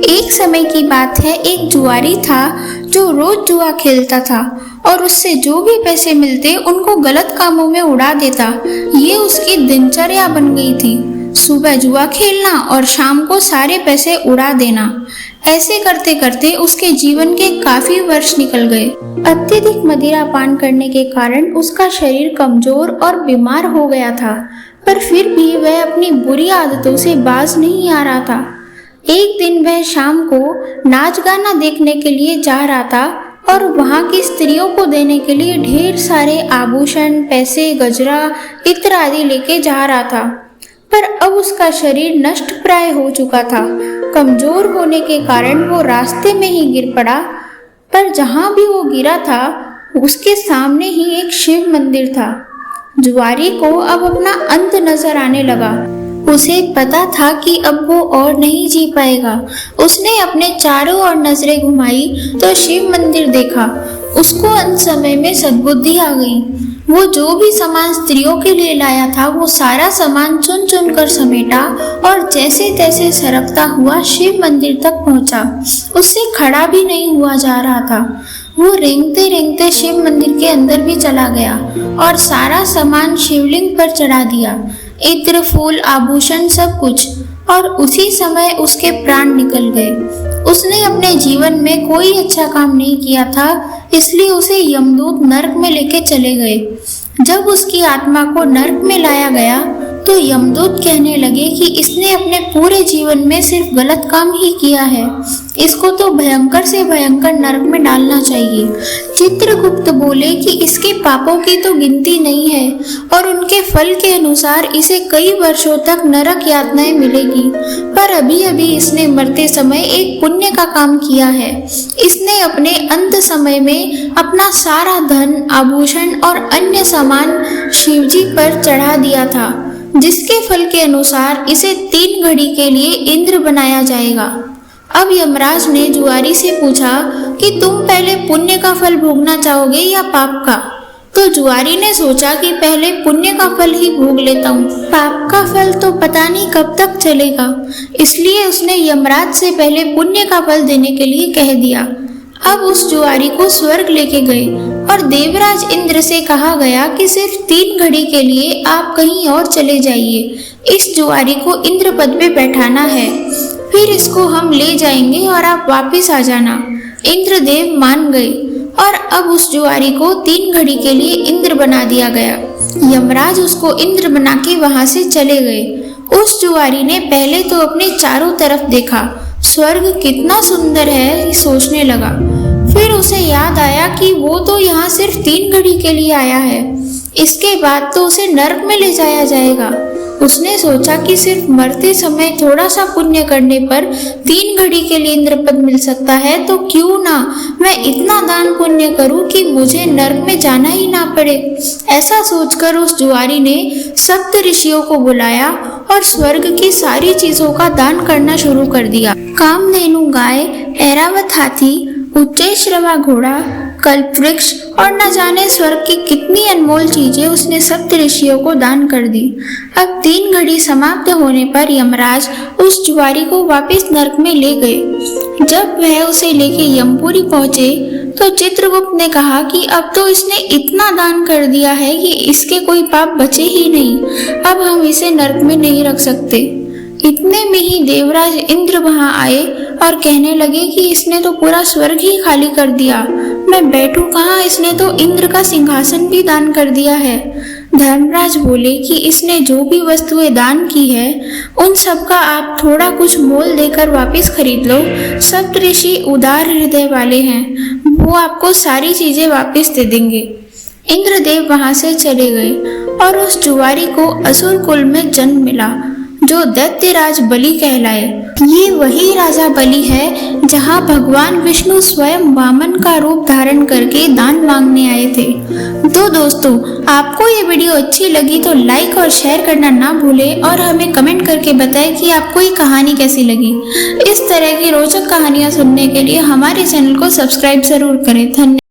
एक समय की बात है, एक जुआरी था जो रोज जुआ खेलता था और उससे जो भी पैसे मिलते उनको गलत कामों में उड़ा देता। ये उसकी दिनचर्या बन गई थी, सुबह जुआ खेलना और शाम को सारे पैसे उड़ा देना। ऐसे करते करते उसके जीवन के काफी वर्ष निकल गए। अत्यधिक मदिरा पान करने के कारण उसका शरीर कमजोर और बीमार हो गया था, पर फिर भी वह अपनी बुरी आदतों से बाज नहीं आ रहा था। एक दिन वह शाम को नाच गाना देखने के लिए जा रहा था और वहां की स्त्रियों को देने के लिए ढेर सारे आभूषण, पैसे, गजरा इत्र आदि लेके जा रहा था। पर अब उसका शरीर नष्ट प्राय हो चुका था। कमजोर होने के कारण वो रास्ते में ही गिर पड़ा। पर जहां भी वो गिरा था उसके सामने ही एक शिव मंदिर था। जुआरी को अब अपना अंत नजर आने लगा। उसे पता था कि अब वो और नहीं जी पाएगा। उसने अपने चारों ओर नजरें घुमाई तो शिव मंदिर देखा। उसको अंत समय में सद्बुद्धि आ गई। वो जो भी सामान स्त्रियों के लिए लाया था वो सारा सामान चुन चुन कर समेटा और जैसे तैसे सरकता हुआ शिव मंदिर तक पहुंचा। उससे खड़ा भी नहीं हुआ जा रहा था। वो रेंगते रेंगते शिव मंदिर के अंदर भी चला गया और सारा सामान शिवलिंग पर चढ़ा दिया, इत्र, फूल, आभूषण, सब कुछ। और उसी समय उसके प्राण निकल गए। उसने अपने जीवन में कोई अच्छा काम नहीं किया था, इसलिए उसे यमदूत नरक में लेके चले गए। जब उसकी आत्मा को नरक में लाया गया तो यमदूत कहने लगे कि इसने अपने पूरे जीवन में सिर्फ गलत काम ही किया है, इसको तो भयंकर से भयंकर नरक में डालना चाहिए। चित्रगुप्त बोले कि इसके पापों की तो गिनती नहीं है और उनके फल के अनुसार इसे कई वर्षों तक नरक यातनाएं मिलेगी। पर अभी अभी इसने मरते समय एक पुण्य का काम किया है। इसने अपने अंत समय में अपना सारा धन, आभूषण और अन्य सामान शिवजी पर चढ़ा दिया था, जिसके फल के अनुसार इसे 3 घड़ी के लिए इंद्र बनाया जाएगा। अब यमराज ने जुआरी से पूछा कि तुम पहले पुण्य का फल भोगना चाहोगे या पाप का? तो जुआरी ने सोचा कि पहले पुण्य का फल ही भोग लेता हूँ, पाप का फल तो पता नहीं कब तक चलेगा। इसलिए उसने यमराज से पहले पुण्य का फल देने के लिए कह दिया। अब उस जुआरी को स्वर्ग लेके गए और देवराज इंद्र से कहा गया कि सिर्फ 3 घड़ी के लिए आप कहीं और चले जाइए। इस जुआरी को इंद्र पद पे बैठाना है, फिर इसको हम ले जाएंगे और आप वापस आ जाना। इंद्रदेव मान गए और अब उस जुआरी को 3 घड़ी के लिए इंद्र बना दिया गया। यमराज उसको इंद्र बना के वहां से चले गए। उस जुआरी ने पहले तो अपने चारों तरफ देखा, स्वर्ग कितना सुंदर है, सोचने लगा। फिर उसे याद आया कि वो तो यहाँ सिर्फ 3 घड़ी के लिए आया है, इसके बाद तो उसे नरक में ले जाया जाएगा। उसने सोचा कि सिर्फ मरते समय थोड़ा सा पुण्य करने पर 3 घड़ी के लिए इंद्र पद मिल सकता है, तो क्यों ना मैं इतना दान पुण्य करूं कि मुझे नरक में जाना ही ना पड़े। ऐसा सोचकर उस जुआरी ने सप्त ऋषियों को बुलाया और स्वर्ग की सारी चीजों का दान करना शुरू कर दिया। कामधेनु गाय, ऐरावत हाथी, उच्चैश्रवा घोड़ा, कल्प वृक्ष और न जाने स्वर्ग की कितनी अनमोल चीजें उसने सप्त ऋषियों को दान कर दी। अब 3 घड़ी समाप्त होने पर यमराज उस जुआरी को वापस नरक में ले गए। जब वह उसे लेके यमपुरी पहुंचे तो चित्रगुप्त ने कहा कि अब तो इसने इतना दान कर दिया है कि इसके कोई पाप बचे ही नहीं, अब हम इसे नरक में नहीं रख सकते। इतने में ही देवराज इंद्र वहां आए और कहने लगे कि इसने तो पूरा स्वर्ग ही खाली कर दिया, मैं बैठूं कहाँ, इसने तो इंद्र का सिंहासन भी दान कर दिया है। धर्मराज बोले कि इसने जो भी वस्तुएं दान की है उन सब का आप थोड़ा कुछ मोल देकर वापस खरीद लो। सप्त ऋषि उदार हृदय वाले हैं, वो आपको सारी चीजें वापस दे देंगे। इंद्रदेव वहां से चले गए और उस जुआरी को असुर कुल में जन्म मिला जो दैत्यराज बलि कहलाए। ये वही राजा बलि है जहाँ भगवान विष्णु स्वयं वामन का रूप धारण करके दान मांगने आए थे। तो दोस्तों, आपको ये वीडियो अच्छी लगी तो लाइक और शेयर करना ना भूलें और हमें कमेंट करके बताएं कि आपको ये कहानी कैसी लगी। इस तरह की रोचक कहानियाँ सुनने के लिए हमारे चैनल को सब्सक्राइब जरूर करें। धन्यवाद।